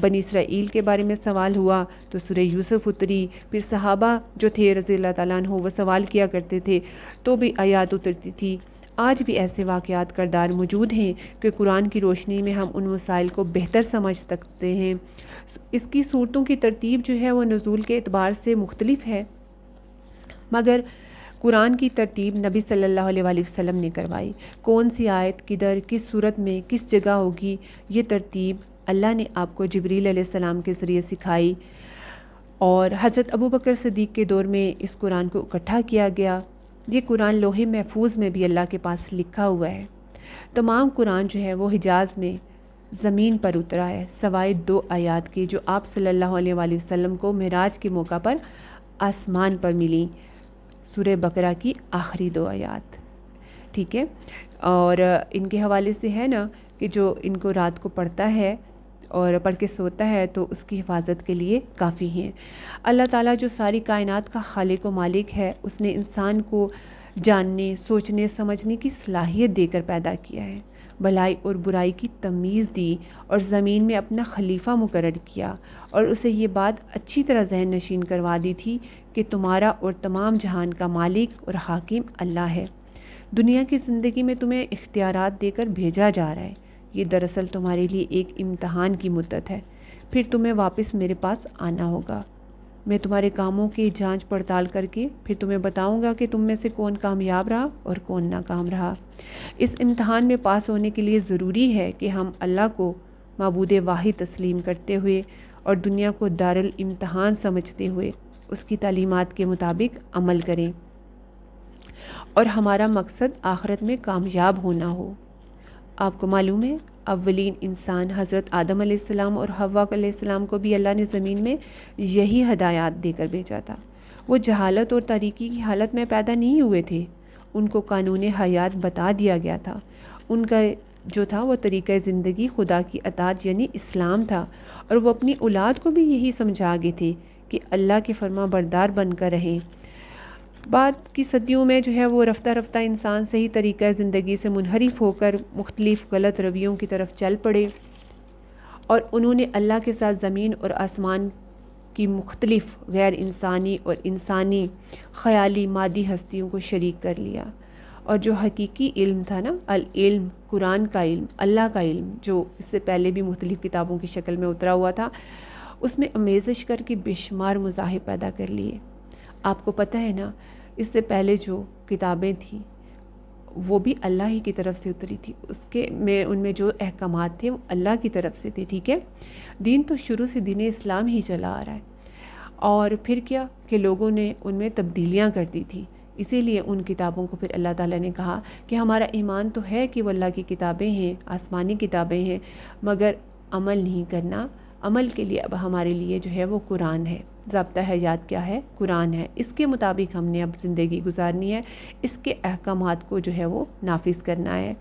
بنی اسرائیل کے بارے میں سوال ہوا تو سورہ یوسف اتری، پھر صحابہ جو تھے رضی اللہ تعالیٰ عنہ وہ سوال کیا کرتے تھے تو بھی آیات اترتی تھی۔ آج بھی ایسے واقعات کردار موجود ہیں کہ قرآن کی روشنی میں ہم ان مسائل کو بہتر سمجھ سکتے ہیں۔ اس کی صورتوں کی ترتیب جو ہے وہ نزول کے اعتبار سے مختلف ہے، مگر قرآن کی ترتیب نبی صلی اللہ علیہ وآلہ وسلم نے کروائی۔ کون سی آیت کدھر کس صورت میں کس جگہ ہوگی، یہ ترتیب اللہ نے آپ کو جبریل علیہ السلام کے ذریعے سکھائی، اور حضرت ابوبکر صدیق کے دور میں اس قرآن کو اکٹھا کیا گیا۔ یہ قرآن لوح محفوظ میں بھی اللہ کے پاس لکھا ہوا ہے۔ تمام قرآن جو ہے وہ حجاز میں زمین پر اترا ہے، سوائے 2 آیات کے جو آپ صلی اللہ علیہ وآلہ وسلم کو معراج کے موقع پر آسمان پر ملیں، سورہ بقرہ کی آخری 2 آیات، ٹھیک ہے۔ اور ان کے حوالے سے ہے نا کہ جو ان کو رات کو پڑھتا ہے اور پڑھ کے سوتا ہے تو اس کی حفاظت کے لیے کافی ہیں۔ اللہ تعالیٰ جو ساری کائنات کا خالق و مالک ہے، اس نے انسان کو جاننے، سوچنے، سمجھنے کی صلاحیت دے کر پیدا کیا ہے، بھلائی اور برائی کی تمیز دی اور زمین میں اپنا خلیفہ مقرر کیا، اور اسے یہ بات اچھی طرح ذہن نشین کروا دی تھی کہ تمہارا اور تمام جہان کا مالک اور حاکم اللہ ہے۔ دنیا کی زندگی میں تمہیں اختیارات دے کر بھیجا جا رہا ہے، یہ دراصل تمہارے لیے ایک امتحان کی مدت ہے، پھر تمہیں واپس میرے پاس آنا ہوگا۔ میں تمہارے کاموں کی جانچ پڑتال کر کے پھر تمہیں بتاؤں گا کہ تم میں سے کون کامیاب رہا اور کون ناکام رہا۔ اس امتحان میں پاس ہونے کے لیے ضروری ہے کہ ہم اللہ کو معبود واحد تسلیم کرتے ہوئے اور دنیا کو دارالامتحان سمجھتے ہوئے اس کی تعلیمات کے مطابق عمل کریں، اور ہمارا مقصد آخرت میں کامیاب ہونا ہو۔ آپ کو معلوم ہے اولین انسان حضرت آدم علیہ السلام اور حوا علیہ السلام کو بھی اللہ نے زمین میں یہی ہدایات دے کر بھیجا تھا۔ وہ جہالت اور تاریکی کی حالت میں پیدا نہیں ہوئے تھے، ان کو قانون حیات بتا دیا گیا تھا۔ ان کا جو تھا وہ طریقہ زندگی خدا کی اطاعت یعنی اسلام تھا، اور وہ اپنی اولاد کو بھی یہی سمجھا گئے تھے کہ اللہ کے فرما بردار بن کر رہیں۔ بعد کی صدیوں میں جو ہے وہ رفتہ رفتہ انسان صحیح طریقہ زندگی سے منحرف ہو کر مختلف غلط رویوں کی طرف چل پڑے، اور انہوں نے اللہ کے ساتھ زمین اور آسمان کی مختلف غیر انسانی اور انسانی خیالی مادی ہستیوں کو شریک کر لیا، اور جو حقیقی علم تھا نا، العلم، قرآن کا علم، اللہ کا علم، جو اس سے پہلے بھی مختلف کتابوں کی شکل میں اترا ہوا تھا، اس میں آمیزش کر کے بے شمار مذاہب پیدا کر لیے۔ آپ کو پتہ ہے نا، اس سے پہلے جو کتابیں تھیں وہ بھی اللہ ہی کی طرف سے اتری تھی، ان میں جو احکامات تھے وہ اللہ کی طرف سے تھے، ٹھیک ہے۔ دین تو شروع سے دین اسلام ہی چلا آ رہا ہے، اور پھر کیا کہ لوگوں نے ان میں تبدیلیاں کر دی تھی، اسی لیے ان کتابوں کو پھر اللہ تعالیٰ نے کہا کہ ہمارا ایمان تو ہے کہ وہ اللہ کی کتابیں ہیں، آسمانی کتابیں ہیں، مگر عمل نہیں کرنا۔ عمل کے لیے اب ہمارے لیے جو ہے وہ قرآن ہے، ضابطہ حیات کیا ہے؟ قرآن ہے، اس کے مطابق ہم نے اب زندگی گزارنی ہے، اس کے احکامات کو جو ہے وہ نافذ کرنا ہے۔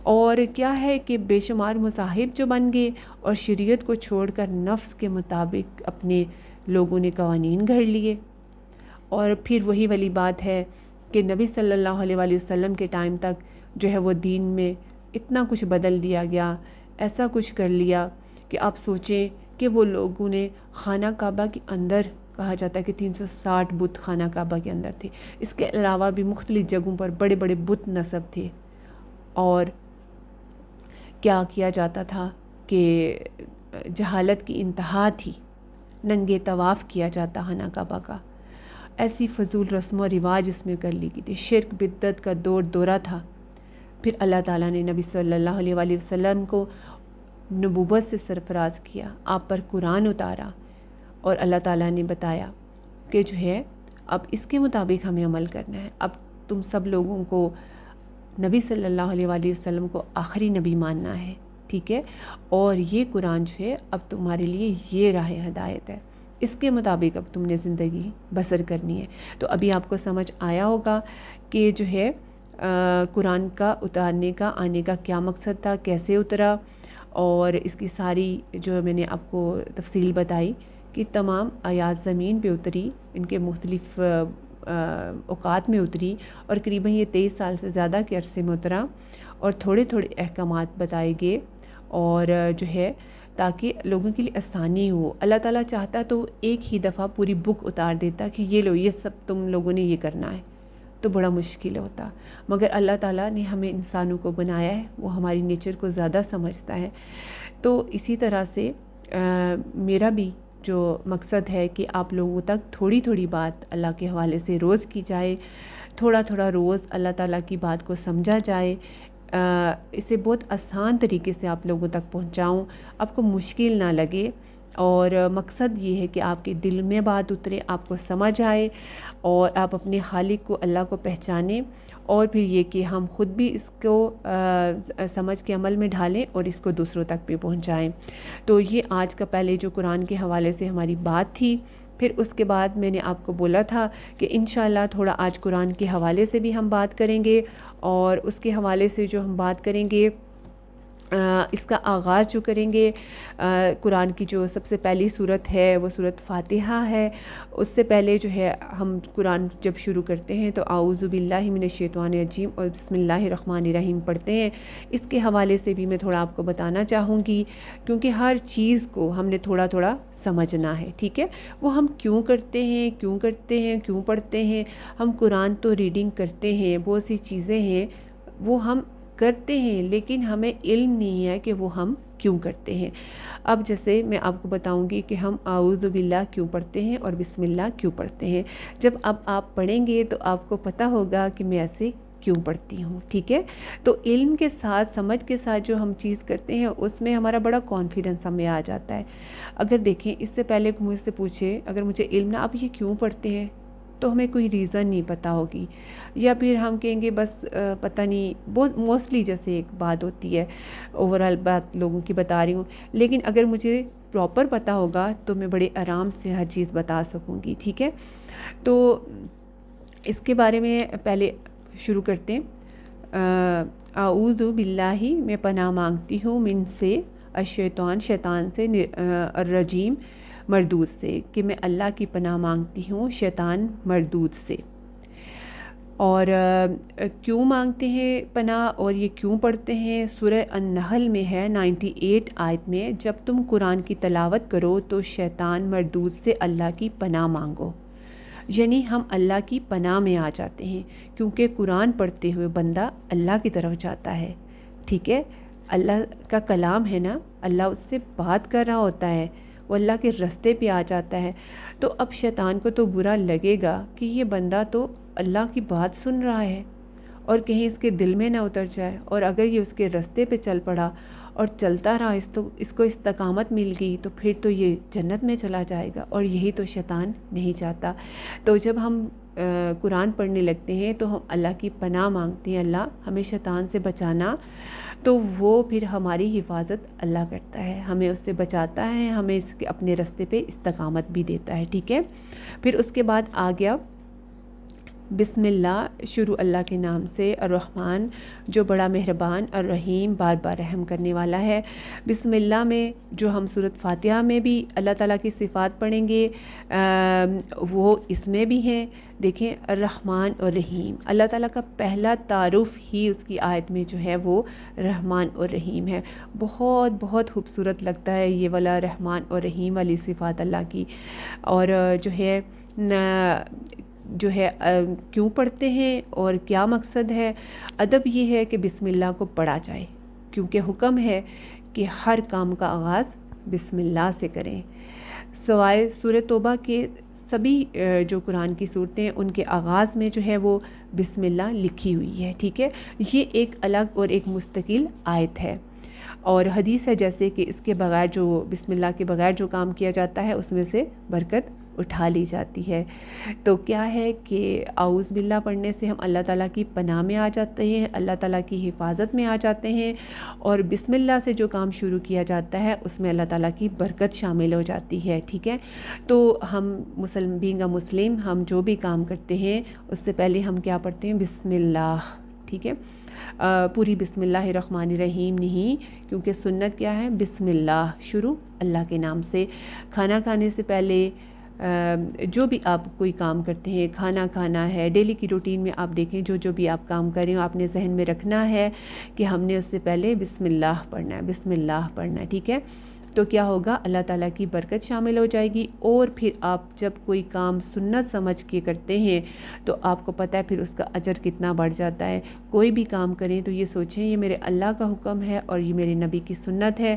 اور کیا ہے کہ بے شمار مذاہب جو بن گئے اور شریعت کو چھوڑ کر نفس کے مطابق اپنے لوگوں نے قوانین گھڑ لیے، اور پھر وہی والی بات ہے کہ نبی صلی اللہ علیہ وآلہ وسلم کے ٹائم تک جو ہے وہ دین میں اتنا کچھ بدل دیا گیا، ایسا کچھ کر لیا کہ آپ سوچیں کہ وہ لوگوں نے خانہ کعبہ کے اندر، کہا جاتا ہے کہ 360 بت خانہ کعبہ کے اندر تھے، اس کے علاوہ بھی مختلف جگہوں پر بڑے بڑے بت نصب تھے، اور کیا کیا جاتا تھا کہ جہالت کی انتہا تھی، ننگے طواف کیا جاتا خانہ کعبہ کا، ایسی فضول رسم و رواج اس میں کر لی گئی تھی، شرک بدعت کا دورہ تھا۔ پھر اللہ تعالیٰ نے نبی صلی اللہ علیہ وآلہ وسلم کو نبوت سے سرفراز کیا، آپ پر قرآن اتارا، اور اللہ تعالیٰ نے بتایا کہ جو ہے اب اس کے مطابق ہمیں عمل کرنا ہے، اب تم سب لوگوں کو نبی صلی اللہ علیہ وآلہ وسلم کو آخری نبی ماننا ہے، ٹھیک ہے، اور یہ قرآن جو ہے اب تمہارے لیے یہ راہ ہدایت ہے، اس کے مطابق اب تم نے زندگی بسر کرنی ہے۔ تو ابھی آپ کو سمجھ آیا ہوگا کہ جو ہے قرآن کا اتارنے کا، آنے کا کیا مقصد تھا، کیسے اترا، اور اس کی ساری جو میں نے آپ کو تفصیل بتائی کہ تمام آیات زمین پہ اتری، ان کے مختلف اوقات میں اتری، اور قریباً یہ 23 سال سے زیادہ کے عرصے میں اترا، اور تھوڑے تھوڑے احکامات بتائے گئے، اور جو ہے تاکہ لوگوں کے لیے آسانی ہو۔ اللہ تعالیٰ چاہتا تو ایک ہی دفعہ پوری بک اتار دیتا کہ یہ لو، یہ سب تم لوگوں نے یہ کرنا ہے، تو بڑا مشکل ہوتا۔ مگر اللہ تعالیٰ نے ہمیں انسانوں کو بنایا ہے، وہ ہماری نیچر کو زیادہ سمجھتا ہے۔ تو اسی طرح سے میرا بھی جو مقصد ہے کہ آپ لوگوں تک تھوڑی تھوڑی بات اللہ کے حوالے سے روز کی جائے، تھوڑا تھوڑا روز اللہ تعالیٰ کی بات کو سمجھا جائے، اسے بہت آسان طریقے سے آپ لوگوں تک پہنچاؤں، آپ کو مشکل نہ لگے، اور مقصد یہ ہے کہ آپ کے دل میں بات اترے، آپ کو سمجھ آئے، اور آپ اپنے خالق کو، اللہ کو پہچانیں، اور پھر یہ کہ ہم خود بھی اس کو سمجھ کے عمل میں ڈھالیں اور اس کو دوسروں تک بھی پہنچائیں۔ تو یہ آج کا پہلے جو قرآن کے حوالے سے ہماری بات تھی۔ پھر اس کے بعد میں نے آپ کو بولا تھا کہ انشاءاللہ تھوڑا آج قرآن کے حوالے سے بھی ہم بات کریں گے، اور اس کے حوالے سے جو ہم بات کریں گے، اس کا آغاز جو کریں گے، قرآن کی جو سب سے پہلی صورت ہے وہ صورت فاتحہ ہے۔ اس سے پہلے جو ہے ہم قرآن جب شروع کرتے ہیں تو اعوذ باللہ من الشیطان الرجیم اور بسم اللہ الرحمن الرحیم پڑھتے ہیں۔ اس کے حوالے سے بھی میں تھوڑا آپ کو بتانا چاہوں گی، کیونکہ ہر چیز کو ہم نے تھوڑا تھوڑا سمجھنا ہے، ٹھیک ہے؟ وہ ہم کیوں کرتے ہیں، کیوں کرتے ہیں، کیوں پڑھتے ہیں؟ ہم قرآن تو ریڈنگ کرتے ہیں، بہت سی چیزیں ہیں وہ ہم کرتے ہیں، لیکن ہمیں علم نہیں ہے کہ وہ ہم کیوں کرتے ہیں۔ اب جیسے میں آپ کو بتاؤں گی کہ ہم اعوذ باللہ کیوں پڑھتے ہیں اور بسم اللہ کیوں پڑھتے ہیں۔ جب اب آپ پڑھیں گے تو آپ کو پتہ ہوگا کہ میں ایسے کیوں پڑھتی ہوں، ٹھیک ہے؟ تو علم کے ساتھ، سمجھ کے ساتھ جو ہم چیز کرتے ہیں اس میں ہمارا بڑا کانفیڈنس ہمیں آ جاتا ہے۔ اگر دیکھیں، اس سے پہلے مجھ سے پوچھے، اگر مجھے علم نہ، آپ یہ کیوں پڑھتے ہیں، تو ہمیں کوئی ریزن نہیں پتہ ہوگی، یا پھر ہم کہیں گے بس پتہ نہیں، بہت موسٹلی جیسے ایک بات ہوتی ہے، اوورال بات لوگوں کی بتا رہی ہوں، لیکن اگر مجھے پراپر پتہ ہوگا تو میں بڑے آرام سے ہر چیز بتا سکوں گی، ٹھیک ہے؟ تو اس کے بارے میں پہلے شروع کرتے ہیں۔ اعوذ باللہ، میں پناہ مانگتی ہوں، من سے، الشیطان، شیطان سے، الرجیم، مردود سے، کہ میں اللہ کی پناہ مانگتی ہوں شیطان مردود سے۔ اور کیوں مانگتے ہیں پناہ اور یہ کیوں پڑھتے ہیں؟ سورہ النحل میں ہے 98 آیت میں، جب تم قرآن کی تلاوت کرو تو شیطان مردود سے اللہ کی پناہ مانگو، یعنی ہم اللہ کی پناہ میں آ جاتے ہیں، کیونکہ قرآن پڑھتے ہوئے بندہ اللہ کی طرف جاتا ہے، ٹھیک ہے؟ اللہ کا کلام ہے نا، اللہ اس سے بات کر رہا ہوتا ہے، وہ اللہ کے رستے پہ آ جاتا ہے۔ تو اب شیطان کو تو برا لگے گا کہ یہ بندہ تو اللہ کی بات سن رہا ہے اور کہیں اس کے دل میں نہ اتر جائے، اور اگر یہ اس کے رستے پہ چل پڑا اور چلتا رہا، اس کو استقامت مل گئی تو پھر تو یہ جنت میں چلا جائے گا، اور یہی تو شیطان نہیں چاہتا۔ تو جب ہم قرآن پڑھنے لگتے ہیں تو ہم اللہ کی پناہ مانگتے ہیں، اللہ ہمیں شیطان سے بچانا، تو وہ پھر ہماری حفاظت اللہ کرتا ہے، ہمیں اس سے بچاتا ہے، ہمیں اس کے اپنے رستے پہ استقامت بھی دیتا ہے، ٹھیک ہے؟ پھر اس کے بعد آ گیا بسم اللہ، شروع اللہ کے نام سے، الرحمن، جو بڑا مہربان، الرحیم، بار بار رحم کرنے والا ہے۔ بسم اللہ میں جو ہم سورۃ فاتحہ میں بھی اللہ تعالیٰ کی صفات پڑھیں گے، وہ اس میں بھی ہیں۔ دیکھیں، الرحمن اور رحیم، اللہ تعالیٰ کا پہلا تعارف ہی اس کی آیت میں جو ہے وہ رحمان اور رحیم ہے۔ بہت بہت خوبصورت لگتا ہے یہ والا رحمان اور رحیم والی صفات اللہ کی۔ اور جو ہے کیوں پڑھتے ہیں اور کیا مقصد ہے؟ ادب یہ ہے کہ بسم اللہ کو پڑھا جائے، کیونکہ حکم ہے کہ ہر کام کا آغاز بسم اللہ سے کریں۔ سوائے سورہ توبہ کے سبھی جو قرآن کی صورتیں ہیں ان کے آغاز میں جو ہے وہ بسم اللہ لکھی ہوئی ہے، ٹھیک ہے؟ یہ ایک الگ اور ایک مستقل آیت ہے، اور حدیث ہے جیسے کہ اس کے بغیر، جو بسم اللہ کے بغیر جو کام کیا جاتا ہے اس میں سے برکت اٹھا لی جاتی ہے۔ تو کیا ہے کہ اعوذ باللہ پڑھنے سے ہم اللہ تعالیٰ کی پناہ میں آ جاتے ہیں، اللہ تعالیٰ کی حفاظت میں آ جاتے ہیں، اور بسم اللہ سے جو کام شروع کیا جاتا ہے اس میں اللہ تعالیٰ کی برکت شامل ہو جاتی ہے، ٹھیک ہے؟ تو ہم بینگ اے مسلم، ہم جو بھی کام کرتے ہیں اس سے پہلے ہم کیا پڑھتے ہیں؟ بسم اللہ، ٹھیک ہے؟ پوری بسم اللہ الرحمن الرحیم نہیں، کیونکہ سنت کیا ہے؟ بسم اللہ، شروع اللہ کے نام سے۔ کھانا کھانے سے پہلے، جو بھی آپ کوئی کام کرتے ہیں، کھانا کھانا ہے، ڈیلی کی روٹین میں آپ دیکھیں جو بھی آپ کام کر رہے ہو، آپ نے ذہن میں رکھنا ہے کہ ہم نے اس سے پہلے بسم اللہ پڑھنا ہے، بسم اللہ پڑھنا ہے، ٹھیک ہے؟ تو کیا ہوگا، اللہ تعالیٰ کی برکت شامل ہو جائے گی، اور پھر آپ جب کوئی کام سنت سمجھ کے کرتے ہیں تو آپ کو پتہ ہے پھر اس کا اجر کتنا بڑھ جاتا ہے۔ کوئی بھی کام کریں تو یہ سوچیں یہ میرے اللہ کا حکم ہے اور یہ میرے نبی کی سنت ہے،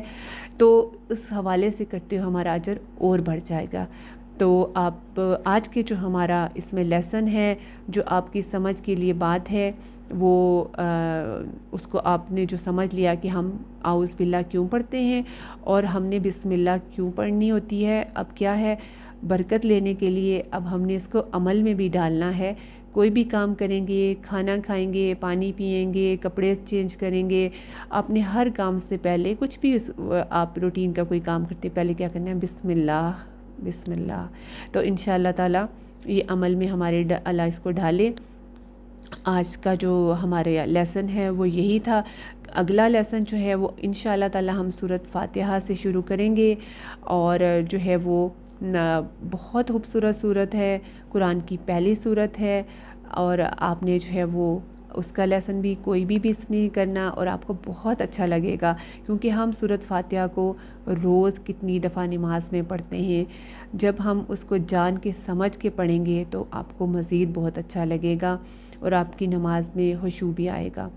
تو اس حوالے سے کرتے ہوئے ہمارا اجر اور بڑھ جائے گا۔ تو آپ آج کے جو ہمارا اس میں لیسن ہے، جو آپ کی سمجھ کے لیے بات ہے، وہ اس کو آپ نے جو سمجھ لیا کہ ہم اعوذ باللہ کیوں پڑھتے ہیں اور ہم نے بسم اللہ کیوں پڑھنی ہوتی ہے، اب کیا ہے، برکت لینے کے لیے اب ہم نے اس کو عمل میں بھی ڈالنا ہے۔ کوئی بھی کام کریں گے، کھانا کھائیں گے، پانی پئیں گے، کپڑے چینج کریں گے، اپنے ہر کام سے پہلے کچھ بھی آپ روٹین کا کوئی کام کرتے پہلے کیا کرنا ہے، بسم اللہ، بسم اللہ۔ تو انشاءاللہ تعالیٰ یہ عمل میں ہمارے اللہ اس کو ڈالے۔ آج کا جو ہمارے لیسن ہے وہ یہی تھا۔ اگلا لیسن جو ہے وہ انشاءاللہ تعالیٰ ہم سورۃ فاتحہ سے شروع کریں گے، اور جو ہے وہ بہت خوبصورت سورت ہے، قرآن کی پہلی سورت ہے، اور آپ نے جو ہے وہ اس کا لیسن بھی کوئی بھی مس نہیں کرنا، اور آپ کو بہت اچھا لگے گا، کیونکہ ہم سورۃ فاتحہ کو روز کتنی دفعہ نماز میں پڑھتے ہیں۔ جب ہم اس کو جان کے سمجھ کے پڑھیں گے تو آپ کو مزید بہت اچھا لگے گا اور آپ کی نماز میں خشوع بھی آئے گا۔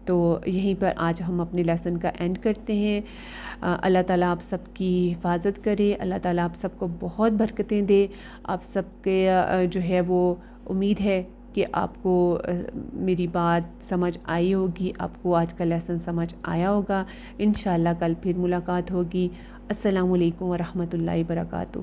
تو یہیں پر آج ہم اپنے لیسن کا اینڈ کرتے ہیں۔ اللہ تعالیٰ آپ سب کی حفاظت کرے، اللہ تعالیٰ آپ سب کو بہت برکتیں دے۔ آپ سب کے جو ہے وہ امید ہے کہ آپ کو میری بات سمجھ آئی ہوگی، آپ کو آج کا لیسن سمجھ آیا ہوگا۔ انشاءاللہ کل پھر ملاقات ہوگی۔ السلام علیکم ورحمۃ اللہ وبرکاتہ۔